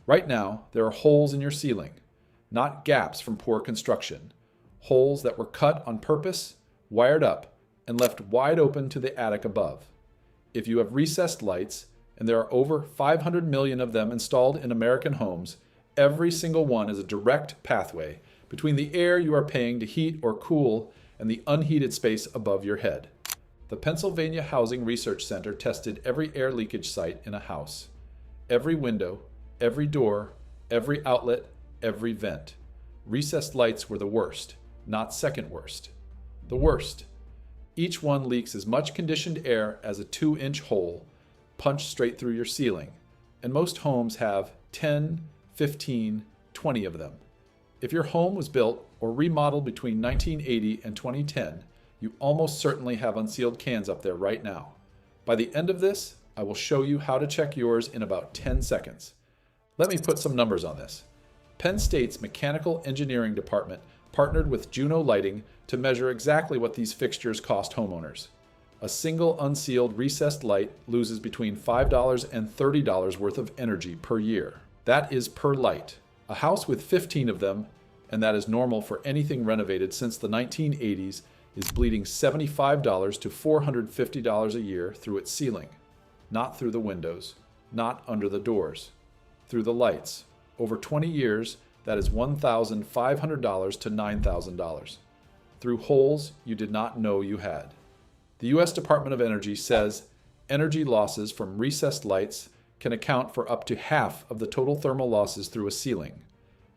Right now, there are holes in your ceiling, not gaps from poor construction. Holes that were cut on purpose, wired up, and left wide open to the attic above. If you have recessed lights, and there are over 500 million of them installed in American homes, every single one is a direct pathway between the air you are paying to heat or cool and the unheated space above your head. The Pennsylvania Housing Research Center tested every air leakage site in a house. Every window, every door, every outlet, every vent. Recessed lights were the worst, not second worst. The worst. Each one leaks as much conditioned air as a 2-inch hole punched straight through your ceiling, and most homes have 10, 15, 20 of them. If your home was built or remodeled between 1980 and 2010, you almost certainly have unsealed cans up there right now. By the end of this, I will show you how to check yours in about 10 seconds. Let me put some numbers on this. Penn State's Mechanical Engineering Department partnered with Juno Lighting to measure exactly what these fixtures cost homeowners. A single unsealed recessed light loses between $5 and $30 worth of energy per year. That is per light. A house with 15 of them, and that is normal for anything renovated since the 1980s, is bleeding $75 to $450 a year through its ceiling. Not through the windows, not under the doors. Through the lights. Over 20 years, that is $1,500 to $9,000. Through holes you did not know you had. The U.S. Department of Energy says energy losses from recessed lights can account for up to half of the total thermal losses through a ceiling.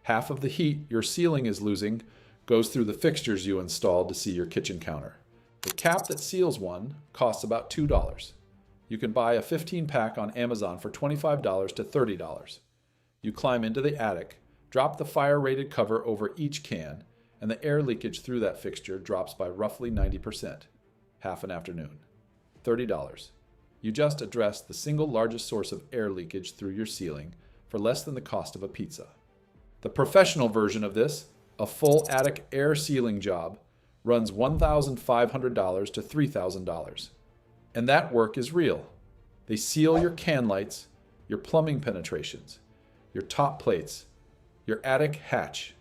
Half of the heat your ceiling is losing goes through the fixtures you installed to see your kitchen counter. The cap that seals one costs about $2. You can buy a 15-pack on Amazon for $25 to $30. You climb into the attic, drop the fire-rated cover over each can, and the air leakage through that fixture drops by roughly 90%. Half an afternoon. $30. You just addressed the single largest source of air leakage through your ceiling for less than the cost of a pizza. The professional version of this, a full attic air sealing job, runs $1,500 to $3,000. And that work is real. They seal your can lights, your plumbing penetrations, your top plates, your attic hatch.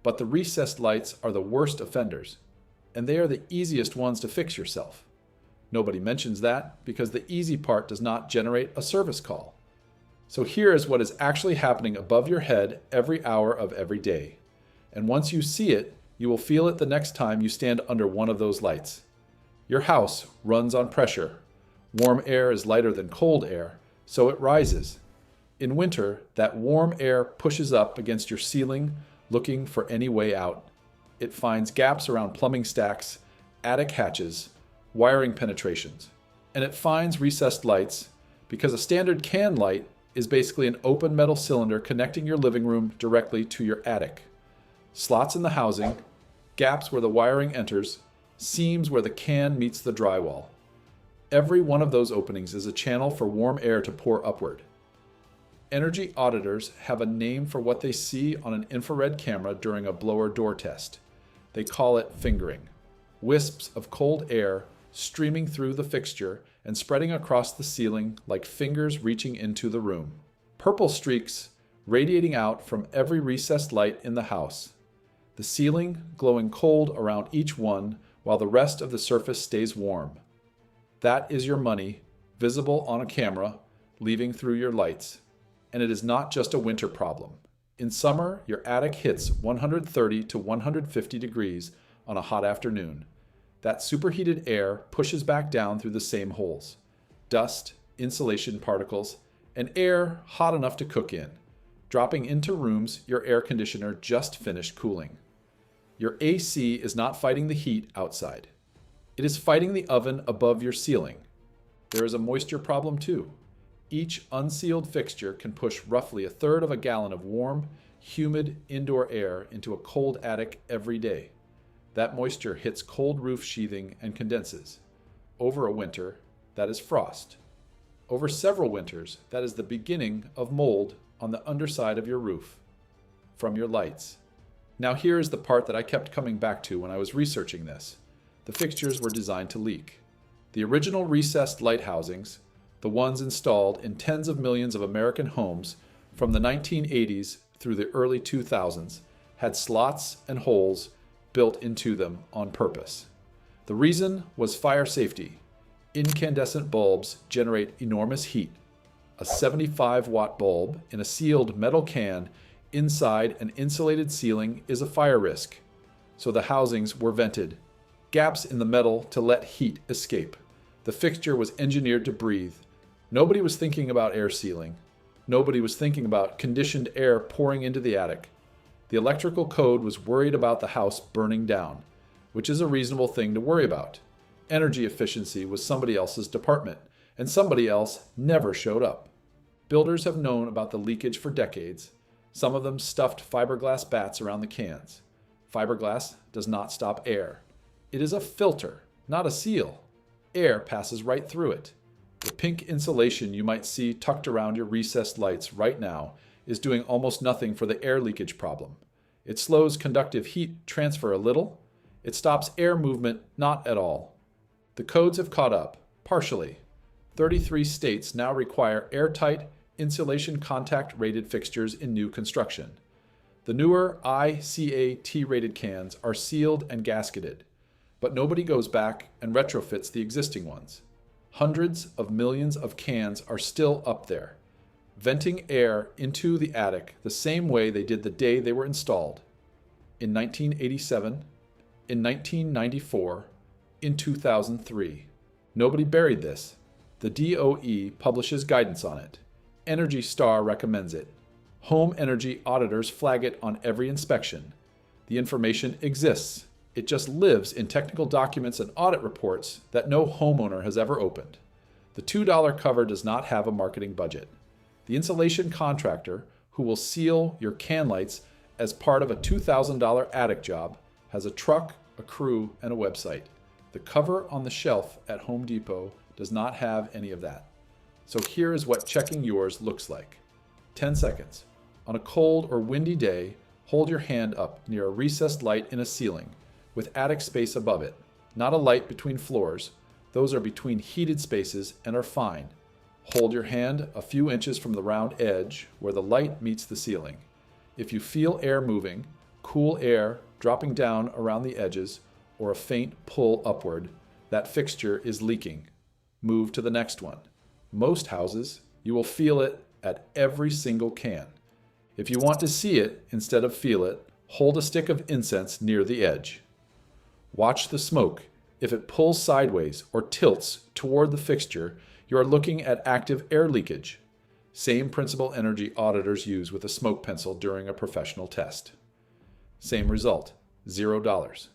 But the recessed lights are the worst offenders, and they are the easiest ones to fix yourself. Nobody mentions that because the easy part does not generate a service call. So here is what is actually happening above your head every hour of every day. And once you see it, you will feel it the next time you stand under one of those lights. Your house runs on pressure. Warm air is lighter than cold air, so it rises. In winter, that warm air pushes up against your ceiling, looking for any way out. It finds gaps around plumbing stacks, attic hatches, wiring penetrations, and it finds recessed lights because a standard can light is basically an open metal cylinder connecting your living room directly to your attic. Slots in the housing, gaps where the wiring enters, seams where the can meets the drywall. Every one of those openings is a channel for warm air to pour upward. Energy auditors have a name for what they see on an infrared camera during a blower door test. They call it fingering. Wisps of cold air streaming through the fixture and spreading across the ceiling like fingers reaching into the room. Purple streaks radiating out from every recessed light in the house. The ceiling glowing cold around each one while the rest of the surface stays warm. That is your money, visible on a camera, leaving through your lights. And it is not just a winter problem. In summer, your attic hits 130 to 150 degrees on a hot afternoon. That superheated air pushes back down through the same holes. Dust, insulation particles, and air hot enough to cook in, dropping into rooms your air conditioner just finished cooling. Your AC is not fighting the heat outside. It is fighting the oven above your ceiling. There is a moisture problem too. Each unsealed fixture can push roughly 1/3 of a gallon of warm, humid indoor air into a cold attic every day. That moisture hits cold roof sheathing and condenses. Over a winter, that is frost. Over several winters, that is the beginning of mold on the underside of your roof. From your lights. Now here is the part that I kept coming back to when I was researching this. The fixtures were designed to leak. The original recessed light housings, the ones installed in tens of millions of American homes, from the 1980s through the early 2000s had slots and holes built into them on purpose. The reason was fire safety. Incandescent bulbs generate enormous heat. A 75-watt bulb in a sealed metal can inside an insulated ceiling is a fire risk, so the housings were vented. Gaps in the metal to let heat escape. The fixture was engineered to breathe. Nobody was thinking about air sealing. Nobody was thinking about conditioned air pouring into the attic. The electrical code was worried about the house burning down, which is a reasonable thing to worry about. Energy efficiency was somebody else's department, and somebody else never showed up. Builders have known about the leakage for decades. Some of them stuffed fiberglass bats around the cans. Fiberglass does not stop air. It is a filter, not a seal. Air passes right through it. The pink insulation you might see tucked around your recessed lights right now is doing almost nothing for the air leakage problem. It slows conductive heat transfer a little. It stops air movement not at all. The codes have caught up, partially. 33 states now require airtight, insulation contact rated fixtures in new construction. The newer ICAT rated cans are sealed and gasketed, but nobody goes back and retrofits the existing ones. Hundreds of millions of cans are still up there, venting air into the attic the same way they did the day they were installed. In 1987, in 1994, in 2003. Nobody buried this. The DOE publishes guidance on it. Energy Star recommends it. Home energy auditors flag it on every inspection. The information exists. It just lives in technical documents and audit reports that no homeowner has ever opened. The $2 cover does not have a marketing budget. The insulation contractor who will seal your can lights as part of a $2,000 attic job has a truck, a crew, and a website. The cover on the shelf at Home Depot does not have any of that. So here is what checking yours looks like. 10 seconds. On a cold or windy day, hold your hand up near a recessed light in a ceiling with attic space above it. Not a light between floors. Those are between heated spaces and are fine. Hold your hand a few inches from the round edge where the light meets the ceiling. If you feel air moving, cool air dropping down around the edges, or a faint pull upward, that fixture is leaking. Move to the next one. Most houses, you will feel it at every single can. If you want to see it instead of feel it, hold a stick of incense near the edge. Watch the smoke. If it pulls sideways or tilts toward the fixture, you are looking at active air leakage. Same principle energy auditors use with a smoke pencil during a professional test. Same result, $0.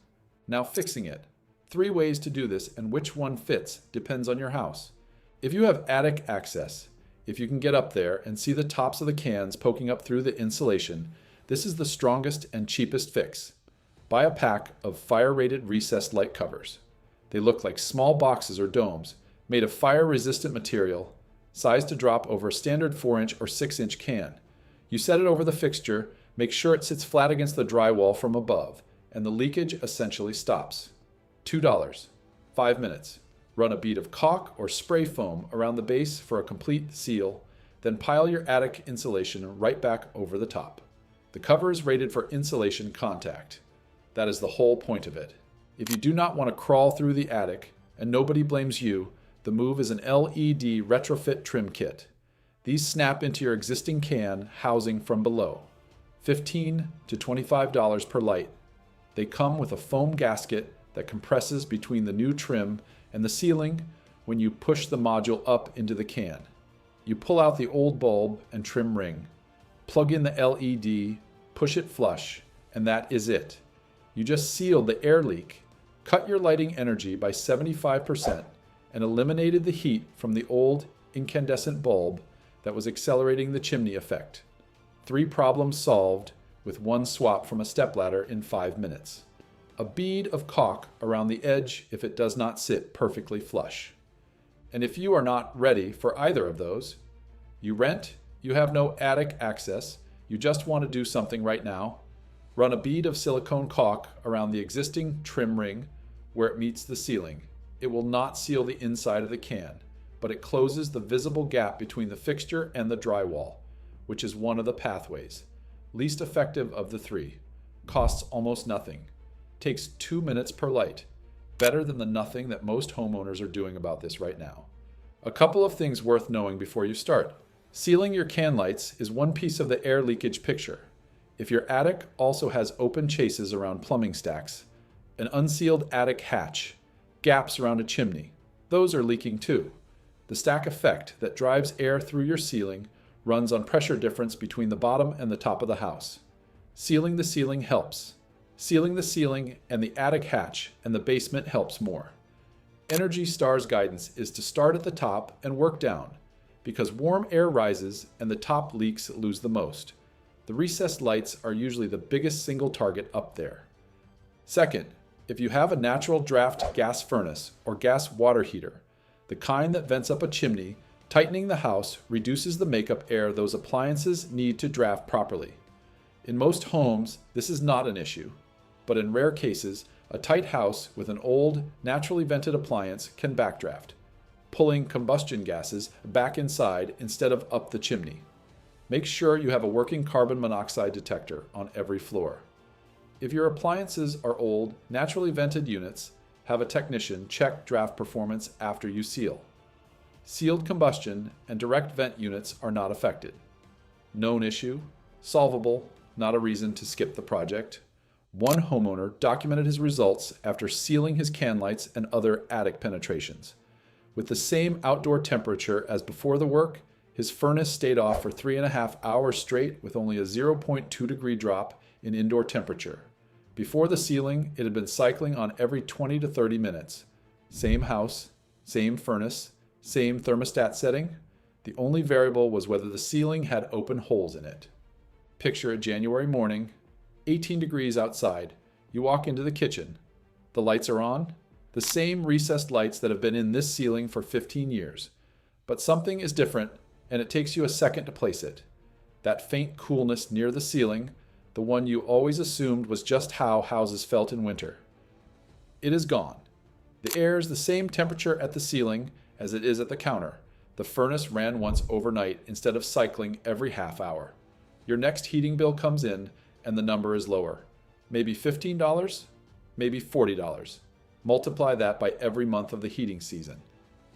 Now fixing it. 3 ways to do this, and which one fits depends on your house. If you have attic access, if you can get up there and see the tops of the cans poking up through the insulation, this is the strongest and cheapest fix. Buy a pack of fire-rated recessed light covers. They look like small boxes or domes made of fire-resistant material, sized to drop over a standard 4-inch or 6-inch can. You set it over the fixture, make sure it sits flat against the drywall from above, and the leakage essentially stops. $2. 5 minutes. Run a bead of caulk or spray foam around the base for a complete seal, then pile your attic insulation right back over the top. The cover is rated for insulation contact. That is the whole point of it. If you do not want to crawl through the attic, and nobody blames you, the move is an LED retrofit trim kit. These snap into your existing can housing from below. $15 to $25 per light. They come with a foam gasket that compresses between the new trim and the ceiling when you push the module up into the can. You pull out the old bulb and trim ring, plug in the LED, push it flush, and that is it. You just sealed the air leak, cut your lighting energy by 75%, and eliminated the heat from the old incandescent bulb that was accelerating the chimney effect. 3 problems solved with 1 swap from a stepladder in 5 minutes. A bead of caulk around the edge if it does not sit perfectly flush. And if you are not ready for either of those, you rent, you have no attic access, you just want to do something right now, run a bead of silicone caulk around the existing trim ring where it meets the ceiling. It will not seal the inside of the can, but it closes the visible gap between the fixture and the drywall. which is one of the pathways. Least effective of the three. Costs almost nothing. Takes 2 minutes per light. Better than the nothing that most homeowners are doing about this right now. A couple of things worth knowing before you start. Sealing your can lights is one piece of the air leakage picture. If your attic also has open chases around plumbing stacks, an unsealed attic hatch, gaps around a chimney, those are leaking too. The stack effect that drives air through your ceiling runs on pressure difference between the bottom and the top of the house. Sealing the ceiling helps. Sealing the ceiling and the attic hatch and the basement helps more. Energy Star's guidance is to start at the top and work down, because warm air rises and the top leaks lose the most. The recessed lights are usually the biggest single target up there. Second, if you have a natural draft gas furnace or gas water heater, the kind that vents up a chimney, tightening the house reduces the makeup air those appliances need to draft properly. In most homes, this is not an issue, but in rare cases, a tight house with an old, naturally vented appliance can backdraft, pulling combustion gases back inside instead of up the chimney. Make sure you have a working carbon monoxide detector on every floor. If your appliances are old, naturally vented units, have a technician check draft performance after you seal. Sealed combustion and direct vent units are not affected. Known issue, solvable, not a reason to skip the project. One homeowner documented his results after sealing his can lights and other attic penetrations. With the same outdoor temperature as before the work, his furnace stayed off for 3.5 hours straight with only a 0.2 degree drop in indoor temperature. Before the sealing, it had been cycling on every 20 to 30 minutes. Same house, same furnace, same thermostat setting. The only variable was whether the ceiling had open holes in it. Picture a January morning, 18 degrees outside. You walk into the kitchen. The lights are on, the same recessed lights that have been in this ceiling for 15 years. But something is different, and it takes you a second to place it. That faint coolness near the ceiling, the one you always assumed was just how houses felt in winter. It is gone. The air is the same temperature at the ceiling as it is at the counter. The furnace ran once overnight instead of cycling every half hour. Your next heating bill comes in, and the number is lower. Maybe $15, maybe $40. Multiply that by every month of the heating season.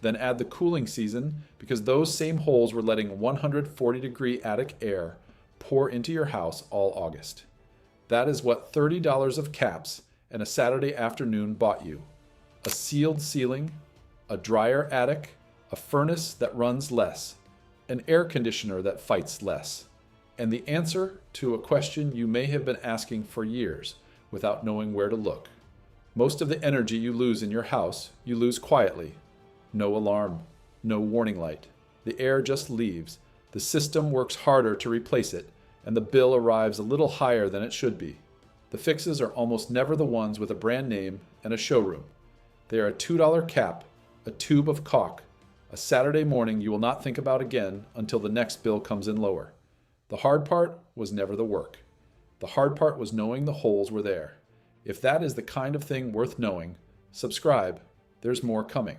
Then add the cooling season, because those same holes were letting 140-degree attic air pour into your house all August. That is what $30 of caps and a Saturday afternoon bought you. A sealed ceiling, a drier attic, a furnace that runs less, an air conditioner that fights less, and the answer to a question you may have been asking for years without knowing where to look. Most of the energy you lose in your house, you lose quietly. No alarm, no warning light. The air just leaves. The system works harder to replace it, and the bill arrives a little higher than it should be. The fixes are almost never the ones with a brand name and a showroom. They are a $2 cap, a tube of caulk, a Saturday morning you will not think about again until the next bill comes in lower. The hard part was never the work. The hard part was knowing the holes were there. If that is the kind of thing worth knowing, subscribe. There's more coming.